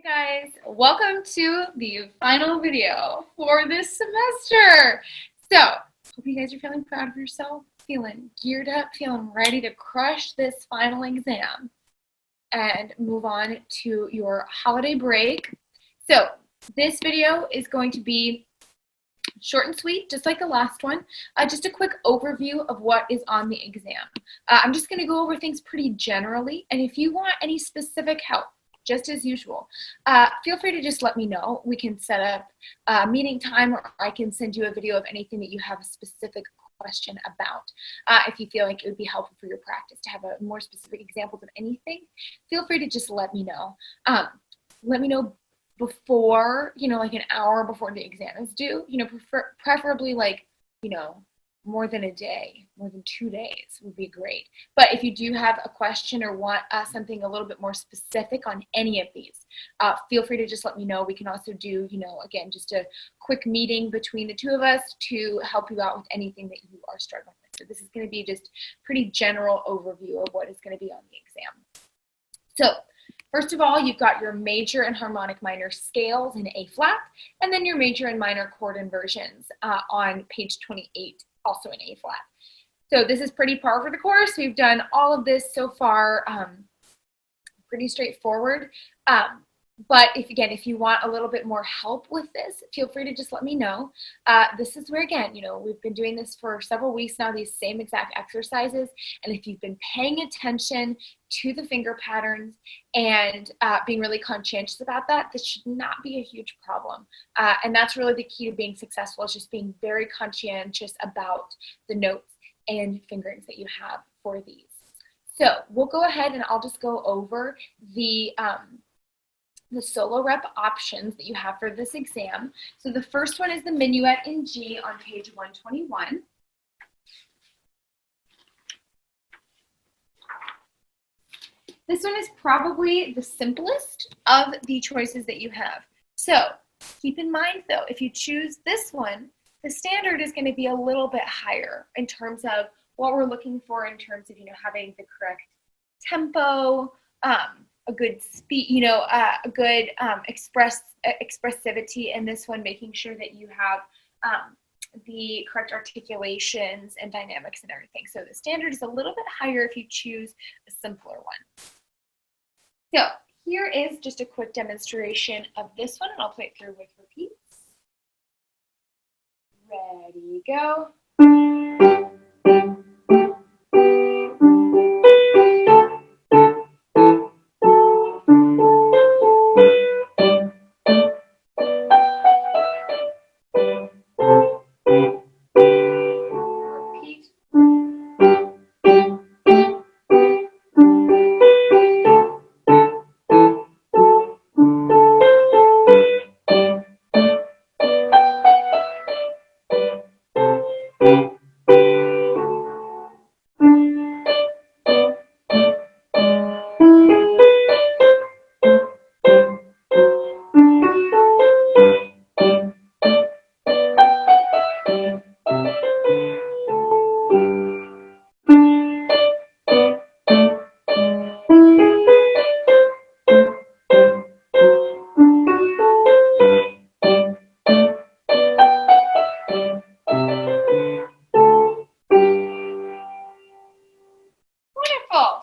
Guys, welcome to the final video for this semester. So, hope you guys are feeling proud of yourself, feeling geared up, feeling ready to crush this final exam and move on to your holiday break. So, this video is going to be short and sweet, just like the last one. Just a quick overview of what is on the exam. I'm just going to go over things pretty generally, and if you want any specific help, just as usual, feel free to just let me know. We can set up a meeting time, or I can send you a video of anything that you have a specific question about. If you feel like it would be helpful for your practice to have a more specific examples of anything, feel free to just let me know. Let me know before, like an hour before the exam is due, preferably like, more than a day, more than 2 days would be great. But if you do have a question or want something a little bit more specific on any of these, feel free to just let me know. We can also do, again, just a quick meeting between the two of us to help you out with anything that you are struggling with. So this is going to be just pretty general overview of what is going to be on the exam. So first of all, you've got your major and harmonic minor scales in A flat, and then your major and minor chord inversions on page 28, also in A flat. So this is pretty par for the course. We've done all of this so far, pretty straightforward. But if you want a little bit more help with this, feel free to just let me know. This is where, again, we've been doing this for several weeks now, these same exact exercises. And if you've been paying attention to the finger patterns and being really conscientious about that, this should not be a huge problem. And that's really the key to being successful, is just being very conscientious about the notes and fingerings that you have for these. So we'll go ahead and I'll just go over the solo rep options that you have for this exam. So the first one is the minuet in G on page 121. This one is probably the simplest of the choices that you have. So keep in mind though, if you choose this one, the standard is going to be a little bit higher in terms of what we're looking for, in terms of, having the correct tempo, a good speed, a good expressivity in this one, making sure that you have the correct articulations and dynamics and everything. So the standard is a little bit higher if you choose a simpler one. So here is just a quick demonstration of this one, and I'll play it through with repeats. Ready, go.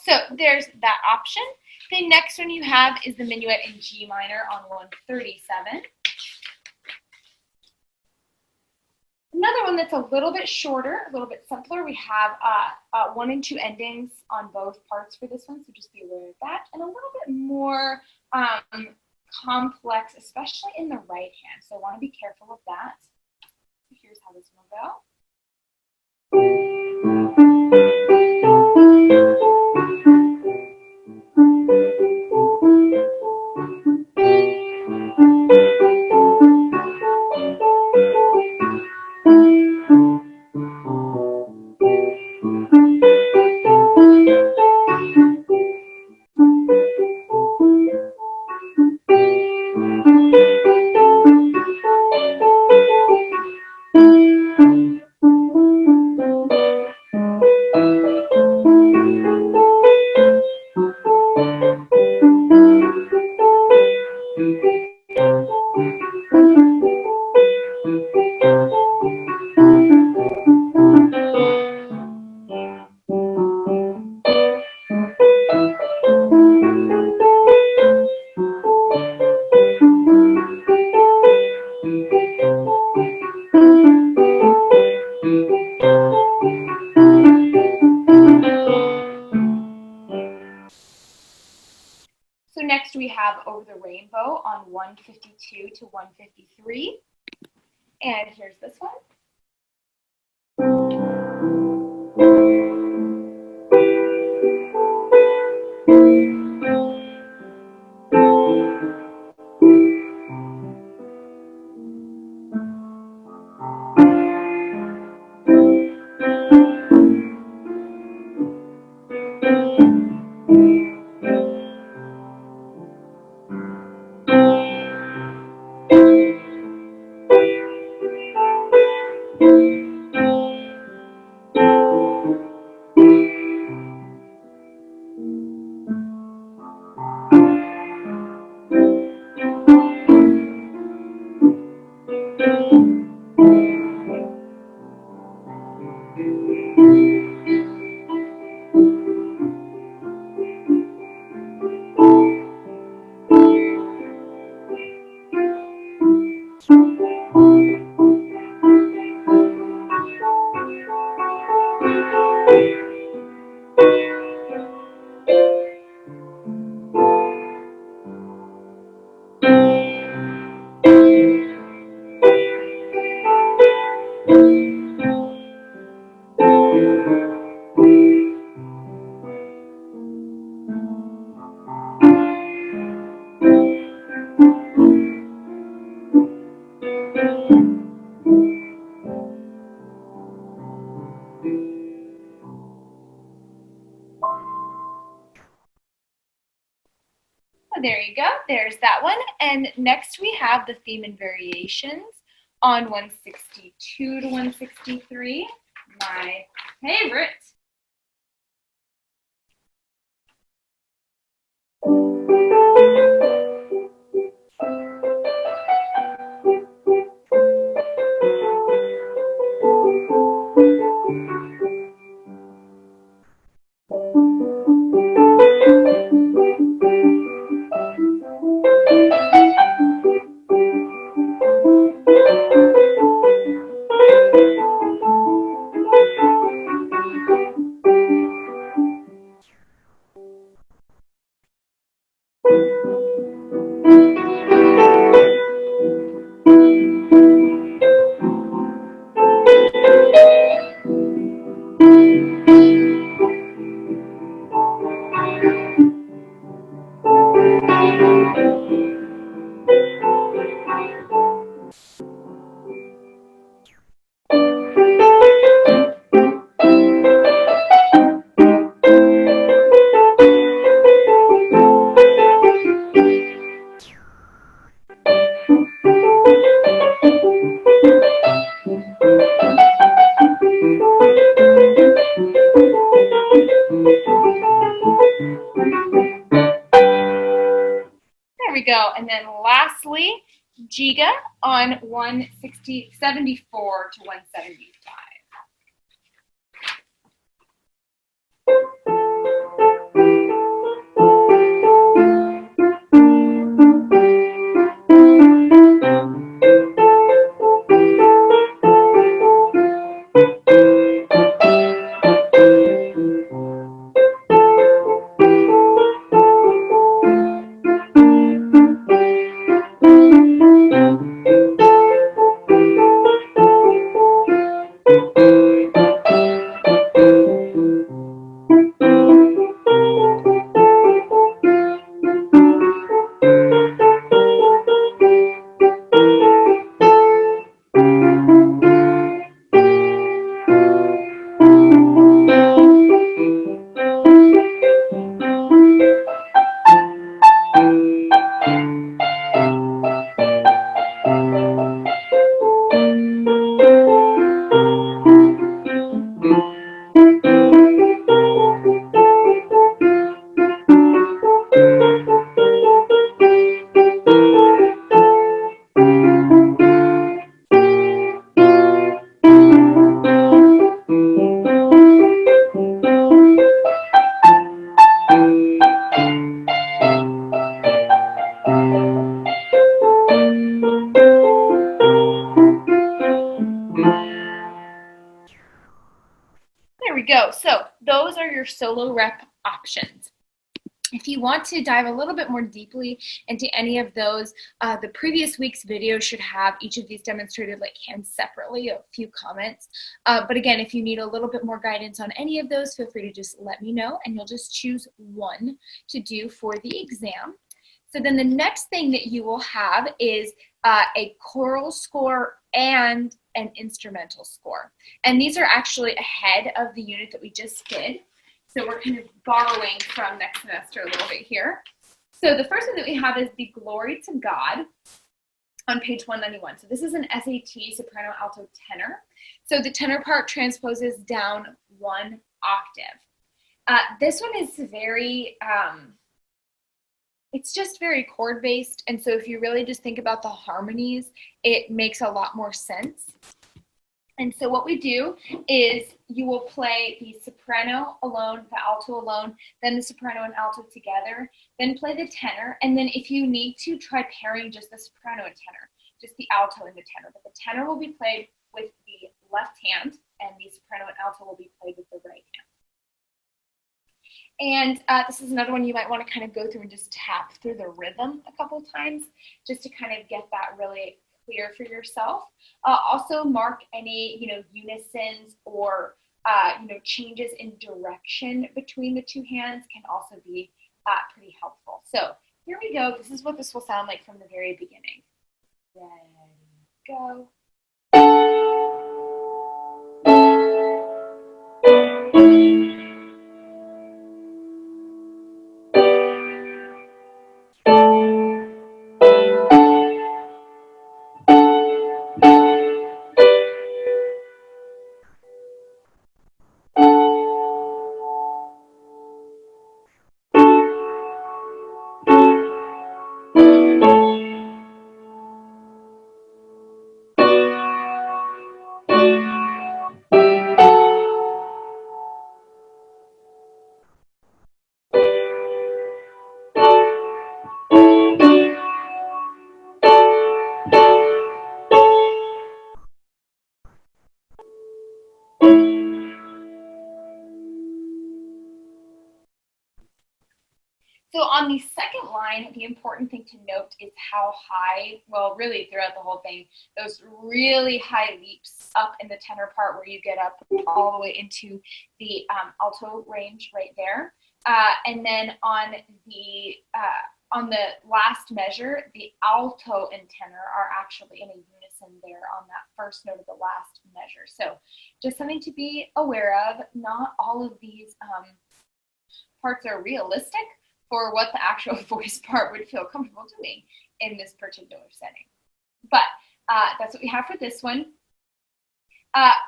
So there's that option. The next one you have is the minuet in G minor on 137. Another one that's a little bit shorter, a little bit simpler. We have 1 and 2 endings on both parts for this one, so just be aware of that. And a little bit more complex, especially in the right hand. So I want to be careful of that. Here's how this one will go. Over the Rainbow on 152 to 153. And here's this one. There you go. There's that one. And next we have the theme and variations on 162 to 163. My favorite. There we go. And then lastly, Giga on 174 to 175. There we go. So those are your solo rep options. If you want to dive a little bit more deeply into any of those, the previous week's video should have each of these demonstrated like hands separately, a few comments. But again, if you need a little bit more guidance on any of those, feel free to just let me know, and you'll just choose one to do for the exam. So then the next thing that you will have is a choral score and an instrumental score. And these are actually ahead of the unit that we just did. So we're kind of borrowing from next semester a little bit here. So the first one that we have is the Glory to God on page 191. So this is an SAT soprano, alto, tenor. So the tenor part transposes down one octave. This one is very, it's just very chord based. And so if you really just think about the harmonies, it makes a lot more sense. And so what we do is you will play the soprano alone, the alto alone, then the soprano and alto together, then play the tenor. And then if you need to, try pairing just the soprano and tenor, just the alto and the tenor. But the tenor will be played with the left hand, and the soprano and alto will be played with the right hand. And this is another one you might want to kind of go through and just tap through the rhythm a couple times just to kind of get that really clear for yourself. Also mark any, unisons or, changes in direction between the two hands can also be pretty helpful. So here we go. This is what this will sound like from the very beginning. Ready, go. So on the second line, the important thing to note is how high, well, really throughout the whole thing, those really high leaps up in the tenor part where you get up all the way into the alto range right there. And then on the last measure, the alto and tenor are actually in a unison there on that first note of the last measure. So just something to be aware of. Not all of these parts are realistic for what the actual voice part would feel comfortable doing in this particular setting. But that's what we have for this one.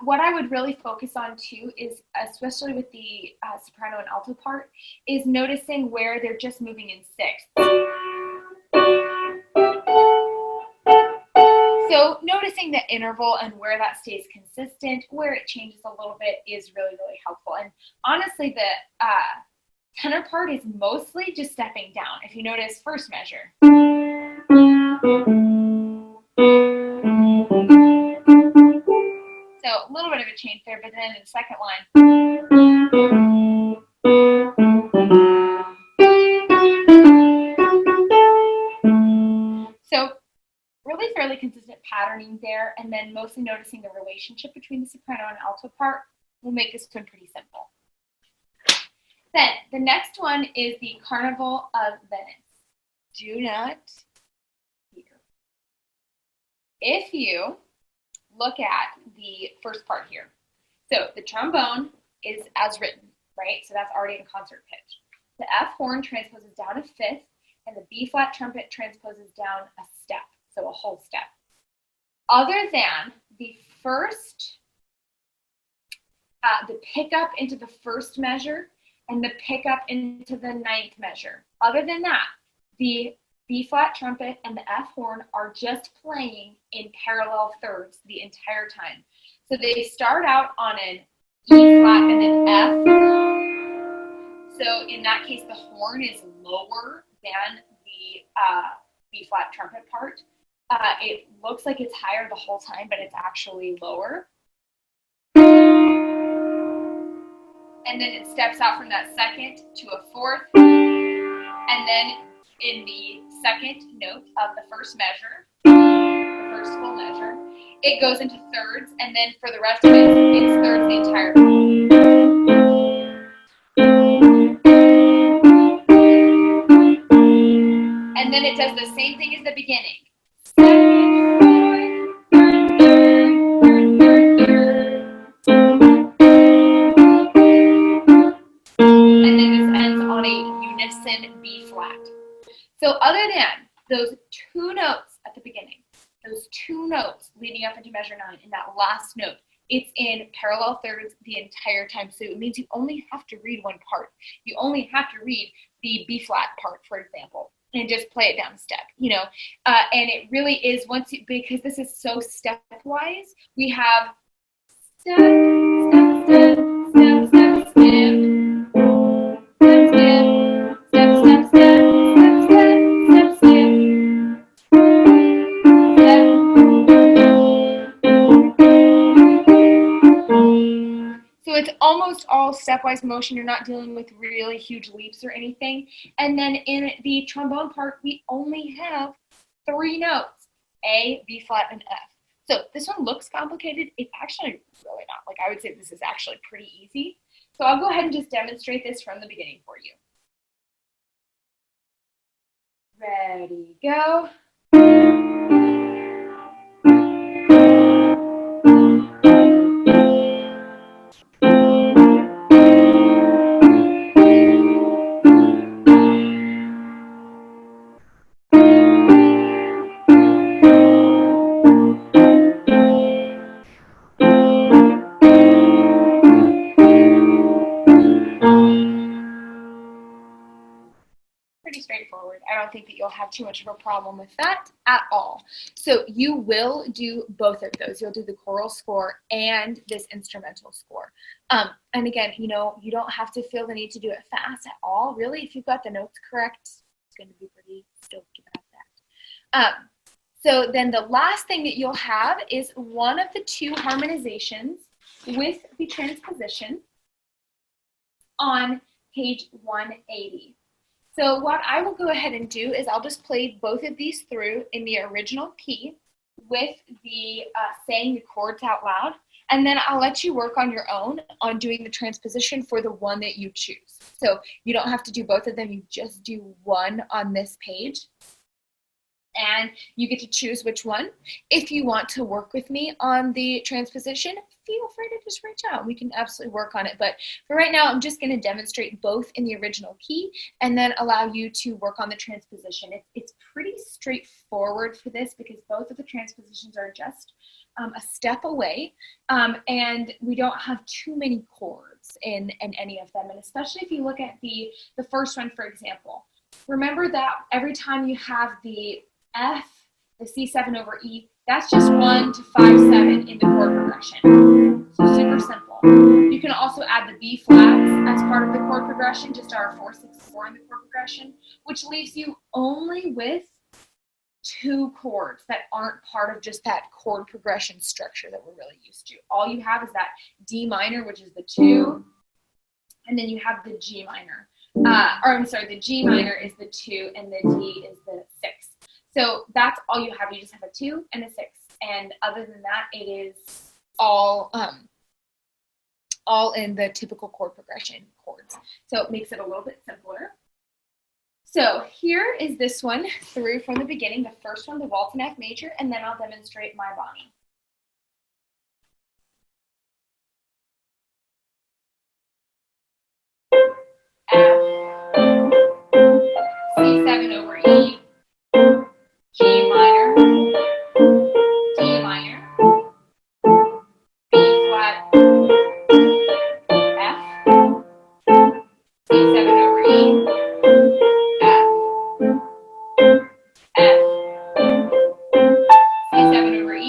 What I would really focus on too is, especially with the soprano and alto part, is noticing where they're just moving in sixths. So noticing the interval and where that stays consistent, where it changes a little bit is really, really helpful. And honestly, the tenor part is mostly just stepping down. If you notice first measure. So a little bit of a change there, but then in the second line. So really fairly consistent patterning there, and then mostly noticing the relationship between the soprano and alto part will make this one pretty simple. Then the next one is the Carnival of Venice. Do not hear. If you look at the first part here, so the trombone is as written, right? So that's already in concert pitch. The F horn transposes down a fifth, and the B flat trumpet transposes down a step, so a whole step. Other than the first, the pickup into the first measure, and the pickup into the ninth measure. Other than that, the B flat trumpet and the F horn are just playing in parallel thirds the entire time. So they start out on an E flat and an F. So in that case, the horn is lower than the B flat trumpet part. It looks like it's higher the whole time, but it's actually lower. And then it steps out from that second to a fourth, And then in the second note of the first measure, the first full measure, it goes into thirds, and then for the rest of it, it's thirds the entire time. And then it does the same thing as the beginning. And then this ends on a unison B flat. So other than those two notes at the beginning, those two notes leading up into measure 9 and that last note, it's in parallel thirds the entire time. So it means you only have to read one part. You only have to read the B flat part, for example, and just play it down a step, you know. And it really is because this is so stepwise, we have step, step, step, step, step, step. So it's almost all stepwise motion. You're not dealing with really huge leaps or anything. And then in the trombone part, we only have 3 notes, A, B flat, and F. So this one looks complicated. It's actually really not. Like, I would say this is actually pretty easy. So I'll go ahead and just demonstrate this from the beginning for you. Ready, go. Pretty straightforward. I don't think that you'll have too much of a problem with that at all. So you will do both of those. You'll do the choral score and this instrumental score. And again, you know, you don't have to feel the need to do it fast at all. Really, if you've got the notes correct, it's going to be pretty stoked about that. So then the last thing that you'll have is one of the 2 harmonizations with the transposition on page 180. So what I will go ahead and do is I'll just play both of these through in the original key with the saying the chords out loud, and then I'll let you work on your own on doing the transposition for the one that you choose. So you don't have to do both of them, you just do one on this page. And you get to choose which one. If you want to work with me on the transposition, feel free to just reach out. We can absolutely work on it. But for right now, I'm just going to demonstrate both in the original key and then allow you to work on the transposition. It's pretty straightforward for this because both of the transpositions are just a step away, and we don't have too many chords in any of them. And especially if you look at the first one, for example, remember that every time you have the F, the C7 over E, that's just 1 to 5, 7 in the chord progression. So super simple. You can also add the B flats as part of the chord progression, just our 4, 6, 4 in the chord progression, which leaves you only with 2 chords that aren't part of just that chord progression structure that we're really used to. All you have is that D minor, which is the 2, and then you have the G minor. The G minor is the 2 and the D is the 6. So that's all you have. You just have a 2 and a 6. And other than that, it is all in the typical chord progression chords. So it makes it a little bit simpler. So here is this one through from the beginning, the first one, the waltz in F major, and then I'll demonstrate my Bonnie. F, C7 over E, G minor, D minor, B flat, F, C7 over E, F, F, C7 over E,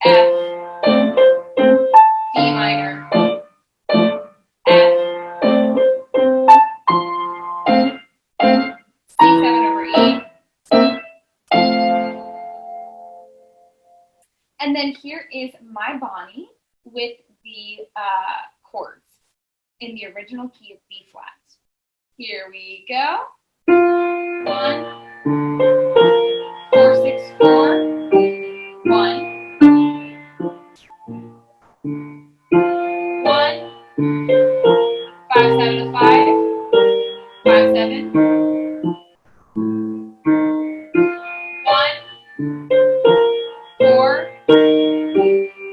F, D minor, F, C7 over E. And then here is my Bonnie with the chords in the original key of B flat. Here we go. 1, 4, 6, 4, 1, 1, 5, 7, 5, 5, 7, 1, 4,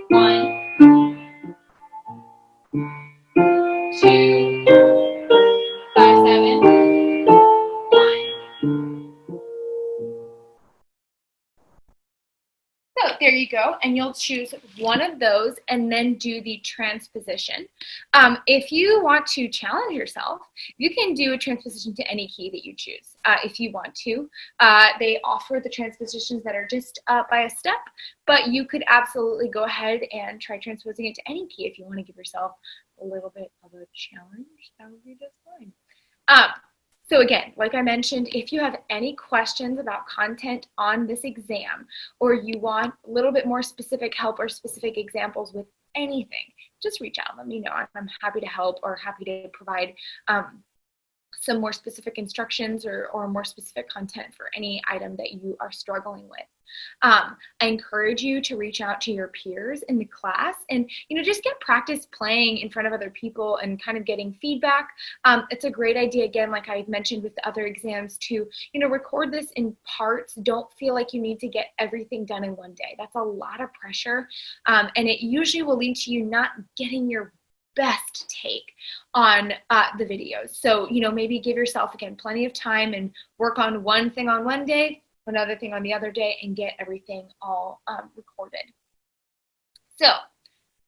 1, 2, 5, 7, 1. So there you go, and you'll choose one of those and then do the transposition. If you want to challenge yourself, you can do a transposition to any key that you choose if you want to. They offer the transpositions that are just by a step, but you could absolutely go ahead and try transposing it to any key if you want to give yourself a little bit of a challenge. That would be just fine. So again, like I mentioned, if you have any questions about content on this exam, or you want a little bit more specific help or specific examples with anything, just reach out. Let me know. I'm happy to help or happy to provide some more specific instructions or more specific content for any item that you are struggling with. I encourage you to reach out to your peers in the class and, just get practice playing in front of other people and kind of getting feedback. It's a great idea, again, like I mentioned with the other exams, to, record this in parts. Don't feel like you need to get everything done in one day. That's a lot of pressure, and it usually will lead to you not getting your best take on the videos. So, maybe give yourself, again, plenty of time and work on one thing on one day, another thing on the other day, and get everything all recorded. So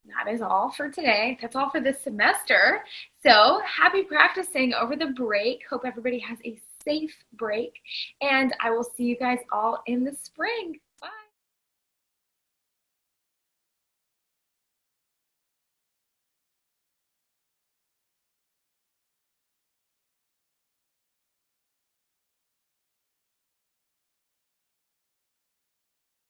that is all for today. That's all for this semester. So happy practicing over the break. Hope everybody has a safe break, and I will see you guys all in the spring.